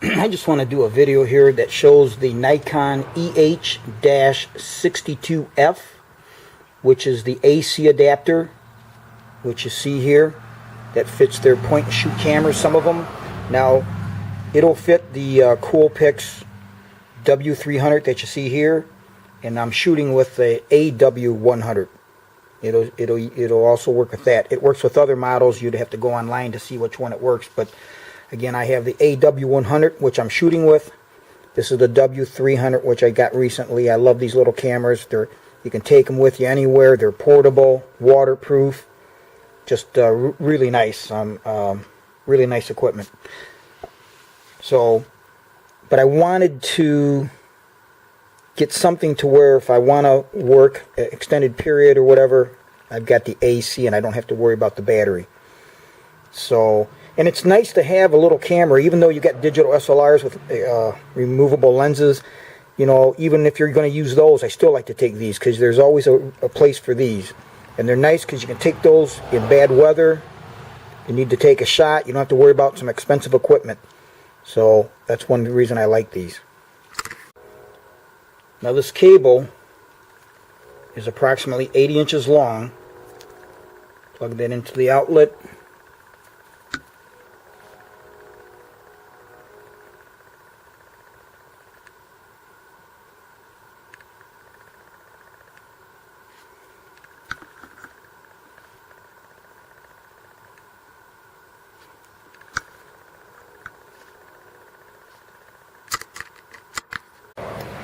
I just want to do a video here that shows the Nikon EH-62F, which is the AC adapter, which you see here, that fits their point and shoot cameras, some of them. Now, it'll fit the Coolpix W300 that you see here, and I'm shooting with the AW100. It'll also work with that. It works with other models. You'd have to go online to see which one it works, but again, I have the AW100, which I'm shooting with. This is the W300, which I got recently. I love these little cameras. You can take them with you anywhere. They're portable, waterproof, just really nice. Really nice equipment. So, but I wanted to get something to where if I want to work an extended period or whatever, I've got the AC and I don't have to worry about the battery. So, and it's nice to have a little camera, even though you got digital SLRs with removable lenses. You know, even if you're going to use those, I still like to take these because there's always a place for these. And they're nice because you can take those in bad weather. You need to take a shot. You don't have to worry about some expensive equipment. So that's one reason I like these. Now this cable is approximately 80 inches long. Plug that into the outlet.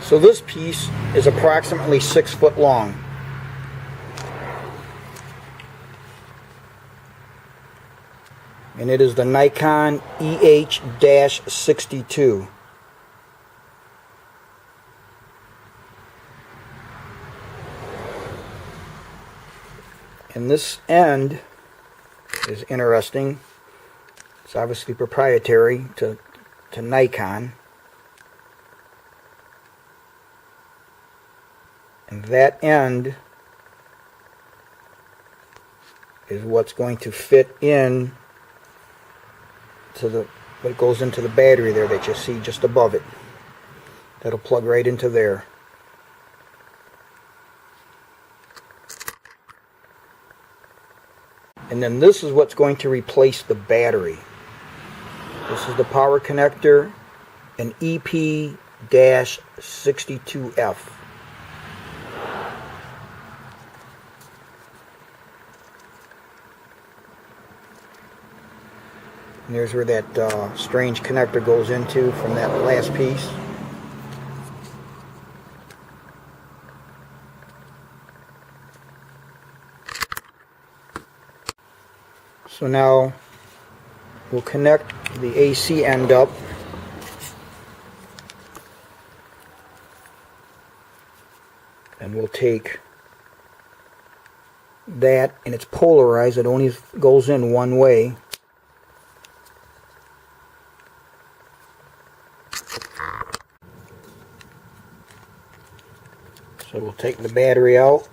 So this piece is approximately 6 foot long. And it is the Nikon EH-62. And this end is interesting. It's obviously proprietary to Nikon. And that end is what's going to fit in to what goes into the battery there that you see just above it. That'll plug right into there. And then this is what's going to replace the battery. This is the power connector, an EP-62F. And there's where that strange connector goes into from that last piece. So now we'll connect the AC end up. And we'll take that, and it's polarized. It only goes in one way. So we'll take the battery out.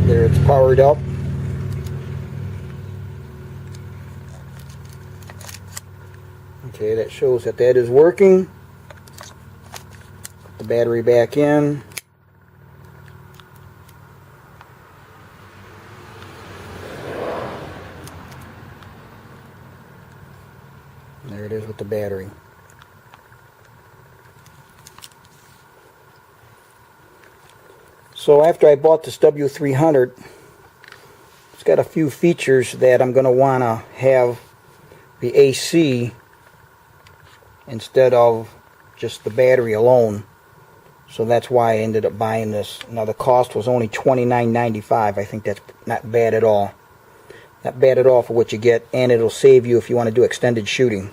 There, it's powered up. Okay, that shows that is working. Put the battery back in. There it is with the battery. So after I bought this W300, it's got a few features that I'm going to want to have the AC instead of just the battery alone. So that's why I ended up buying this. Now the cost was only $29.95. I think that's not bad at all. Not bad at all for what you get, and it'll save you if you want to do extended shooting.